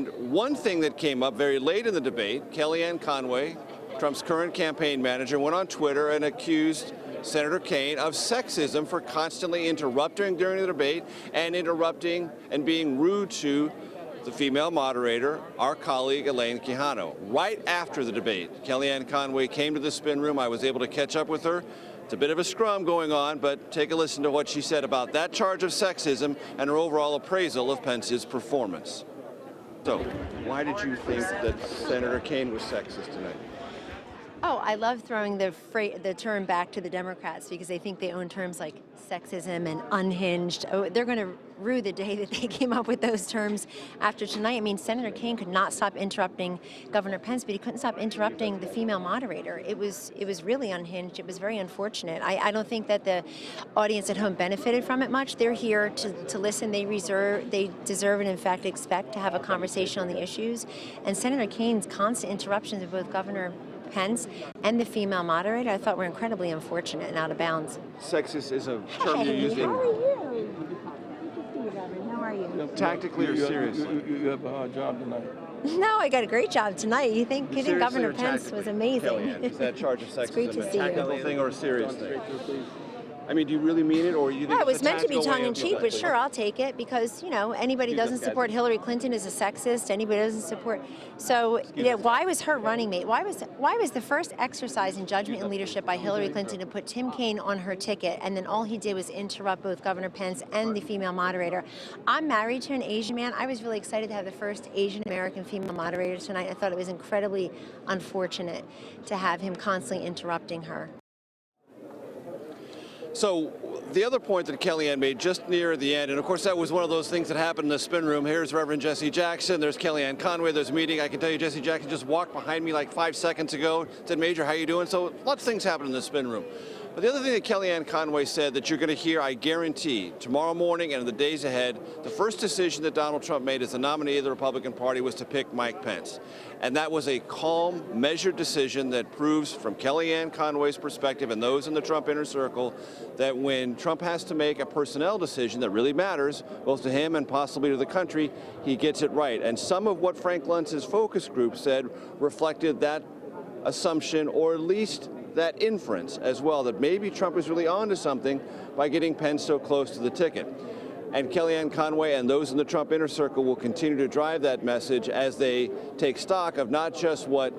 And one thing that came up very late in the debate, Kellyanne Conway, Trump's current campaign manager, went on Twitter and accused Senator Kaine of sexism for constantly interrupting during the debate and interrupting and being rude to the female moderator, our colleague Elaine Quijano. Right after the debate, Kellyanne Conway came to the spin room. I was able to catch up with her. It's a bit of a scrum going on, but take a listen to what she said about that charge of sexism and her overall appraisal of Pence's performance. So, why did you think that Senator Kaine was sexist tonight? Oh, I love throwing the term back to the Democrats because I think they own terms like sexism and unhinged. Oh, they're going to rue the day that they came up with those terms after tonight. I mean, Senator Kaine could not stop interrupting Governor Pence, but he couldn't stop interrupting the female moderator. It was really unhinged. It was very unfortunate. I don't think that the audience at home benefited from it much. They're here to listen. They deserve and in fact expect to have a conversation on the issues. And Senator Kaine's constant interruptions of both Governor Pence and the female moderator, I thought were incredibly unfortunate and out of bounds. Sexist is a term you're using. How are you? Good to see you, Reverend. How are you? Tactically or seriously? You have a hard job tonight. No, I got a great job tonight. You think getting Governor Pence was amazing. Kellyanne, is that charge of sexism to a see tactical thing or a serious thing? I mean, do you really mean it, or you think Well, it was it's a meant to be tactical way of tongue-in-cheek, but sure, I'll take it because, you know, anybody who doesn't support Hillary Clinton is a sexist. Anybody who doesn't support. So, you know, why was her running mate? Why was the first exercise in judgment and leadership by Hillary Clinton to put Tim Kaine on her ticket, and then all he did was interrupt both Governor Pence and the female moderator? I'm married to an Asian man. I was really excited to have the first Asian American female moderator tonight. I thought it was incredibly unfortunate to have him constantly interrupting her. So the other point that Kellyanne made just near the end, and of course that was one of those things that happened in the spin room. Here's Reverend Jesse Jackson, there's Kellyanne Conway, there's a meeting. I can tell you Jesse Jackson just walked behind me like 5 seconds ago, said, Major, how you doing? So lots of things happen in the spin room. But the other thing that Kellyanne Conway said that you're going to hear, I guarantee, tomorrow morning and in the days ahead, the first decision that Donald Trump made as the nominee of the Republican Party was to pick Mike Pence. And that was a calm, measured decision that proves, from Kellyanne Conway's perspective and those in the Trump inner circle, that when Trump has to make a personnel decision that really matters, both to him and possibly to the country, he gets it right. And some of what Frank Luntz's focus group said reflected that assumption, or at least that inference as well, that maybe Trump is really onto something by getting Pence so close to the ticket. And Kellyanne Conway and those in the Trump inner circle will continue to drive that message as they take stock of not just what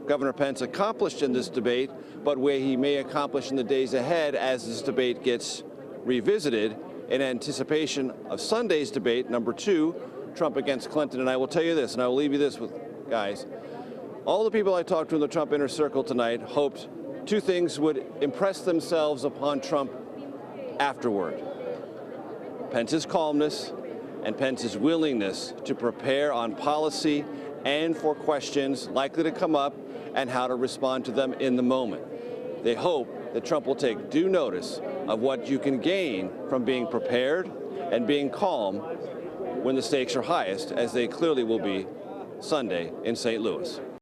Governor Pence accomplished in this debate, but where he may accomplish in the days ahead as this debate gets revisited in anticipation of Sunday's debate, number 2, Trump against Clinton. And I will tell you this, and I will leave you this with, guys. All the people I talked to in the Trump inner circle tonight hoped 2 things would impress themselves upon Trump afterward: Pence's calmness and Pence's willingness to prepare on policy and for questions likely to come up and how to respond to them in the moment. They hope that Trump will take due notice of what you can gain from being prepared and being calm when the stakes are highest, as they clearly will be Sunday in St. Louis.